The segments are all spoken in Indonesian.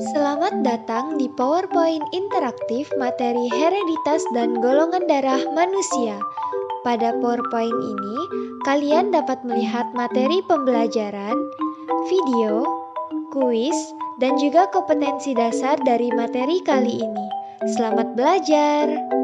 Selamat datang di PowerPoint interaktif materi hereditas dan golongan darah manusia. Pada PowerPoint ini, kalian dapat melihat materi pembelajaran, video, kuis, dan juga kompetensi dasar dari materi kali ini. Selamat belajar!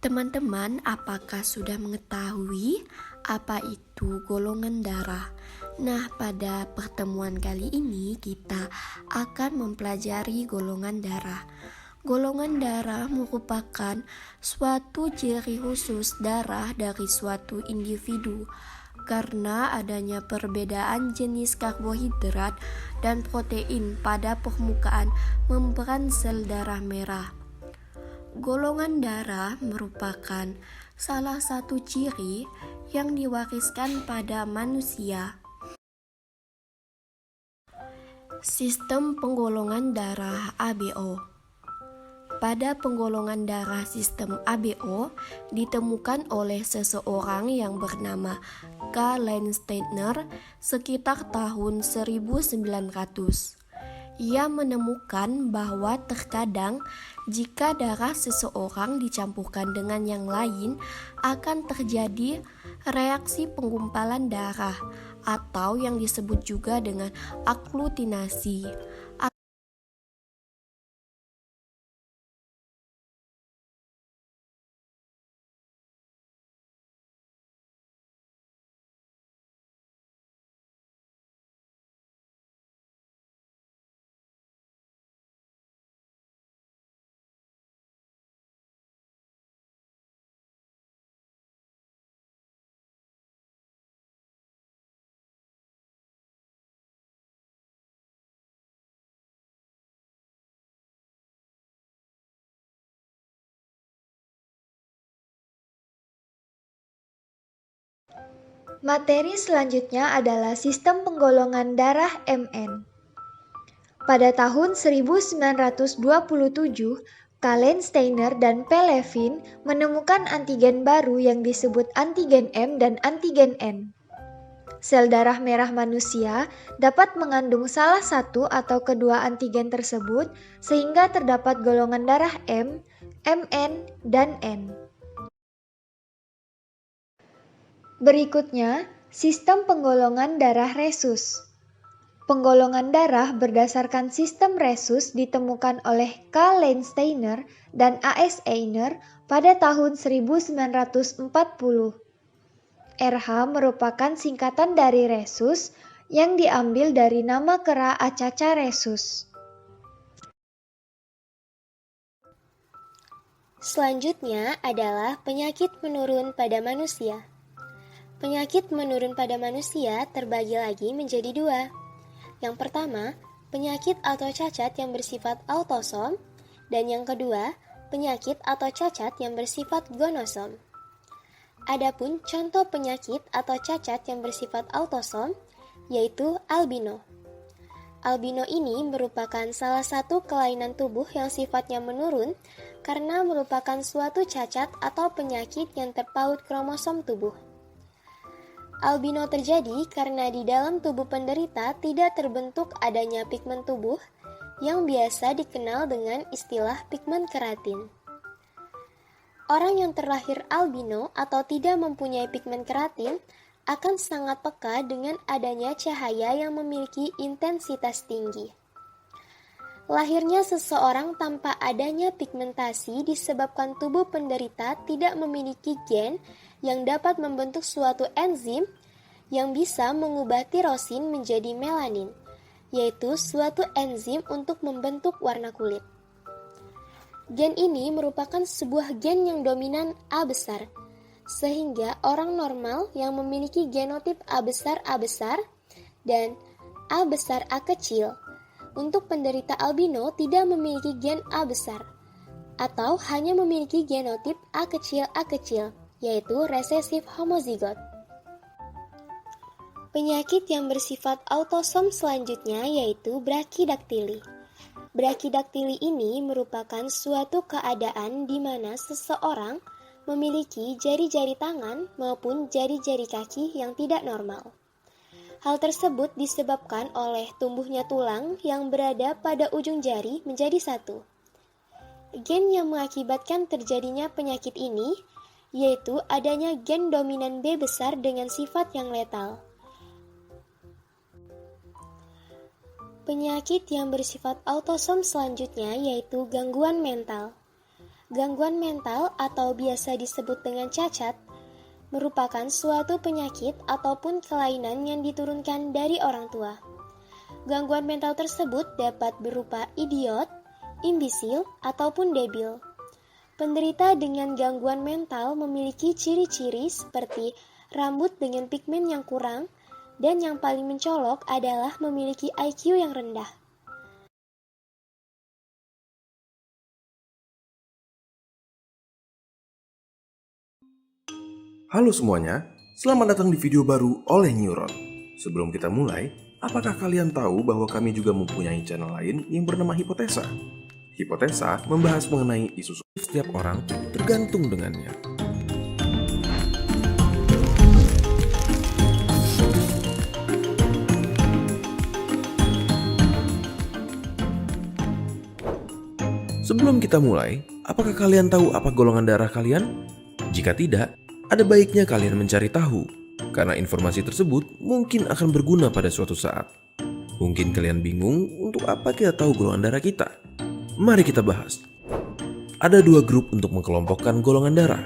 Teman-teman, apakah sudah mengetahui apa itu golongan darah? Nah, pada pertemuan kali ini kita akan mempelajari golongan darah. Golongan darah merupakan suatu ciri khusus darah dari suatu individu karena adanya perbedaan jenis karbohidrat dan protein pada permukaan membran sel darah merah. Golongan darah merupakan salah satu ciri yang diwariskan pada manusia. Sistem penggolongan darah ABO. Pada penggolongan darah sistem ABO ditemukan oleh seseorang yang bernama K. Landsteiner sekitar tahun 1900. Ia menemukan bahwa terkadang jika darah seseorang dicampurkan dengan yang lain akan terjadi reaksi penggumpalan darah atau yang disebut juga dengan aglutinasi. Materi selanjutnya adalah sistem penggolongan darah MN. Pada tahun 1927, Kallen Steiner dan P. Levin menemukan antigen baru yang disebut antigen M dan antigen N. Sel darah merah manusia dapat mengandung salah satu atau kedua antigen tersebut sehingga terdapat golongan darah M, Mn, dan N. Berikutnya, sistem penggolongan darah resus. Penggolongan darah berdasarkan sistem resus ditemukan oleh K. Landsteiner dan A. S. Einer pada tahun 1940. RH merupakan singkatan dari resus yang diambil dari nama kera Acacia resus. Selanjutnya adalah penyakit menurun pada manusia. Penyakit menurun pada manusia terbagi lagi menjadi dua. Yang pertama, penyakit atau cacat yang bersifat autosom, dan yang kedua, penyakit atau cacat yang bersifat gonosom. Adapun contoh penyakit atau cacat yang bersifat autosom, yaitu albino. Albino ini merupakan salah satu kelainan tubuh yang sifatnya menurun karena merupakan suatu cacat atau penyakit yang terpaut kromosom tubuh. Albino terjadi karena di dalam tubuh penderita tidak terbentuk adanya pigmen tubuh yang biasa dikenal dengan istilah pigmen keratin. Orang yang terlahir albino atau tidak mempunyai pigmen keratin akan sangat peka dengan adanya cahaya yang memiliki intensitas tinggi. Lahirnya seseorang tanpa adanya pigmentasi disebabkan tubuh penderita tidak memiliki gen yang dapat membentuk suatu enzim yang bisa mengubah tirosin menjadi melanin, yaitu suatu enzim untuk membentuk warna kulit. Gen ini merupakan sebuah gen yang dominan A besar, sehingga orang normal yang memiliki genotip A besar dan A besar A kecil untuk penderita albino tidak memiliki gen A besar, atau hanya memiliki genotip A kecil, yaitu resesif homozigot. Penyakit yang bersifat autosom selanjutnya yaitu brachidaktili. Brachidaktili ini merupakan suatu keadaan di mana seseorang memiliki jari-jari tangan maupun jari-jari kaki yang tidak normal. Hal tersebut disebabkan oleh tumbuhnya tulang yang berada pada ujung jari menjadi satu. Gen yang mengakibatkan terjadinya penyakit ini yaitu adanya gen dominan B besar dengan sifat yang letal. Penyakit yang bersifat autosom selanjutnya yaitu gangguan mental. Gangguan mental atau biasa disebut dengan cacat merupakan suatu penyakit ataupun kelainan yang diturunkan dari orang tua. Gangguan mental tersebut dapat berupa idiot, imbisil, ataupun debil. Penderita dengan gangguan mental memiliki ciri-ciri seperti rambut dengan pigmen yang kurang, dan yang paling mencolok adalah memiliki IQ yang rendah. Halo semuanya, selamat datang di video baru oleh Neuron. Sebelum kita mulai, apakah kalian tahu bahwa kami juga mempunyai channel lain yang bernama Hipotesa? Hipotesa membahas mengenai isu setiap orang tergantung dengannya. Sebelum kita mulai, apakah kalian tahu apa golongan darah kalian? Jika tidak, ada baiknya kalian mencari tahu, karena informasi tersebut mungkin akan berguna pada suatu saat. Mungkin kalian bingung untuk apa kita tahu golongan darah kita? Mari kita bahas. Ada dua grup untuk mengelompokkan golongan darah.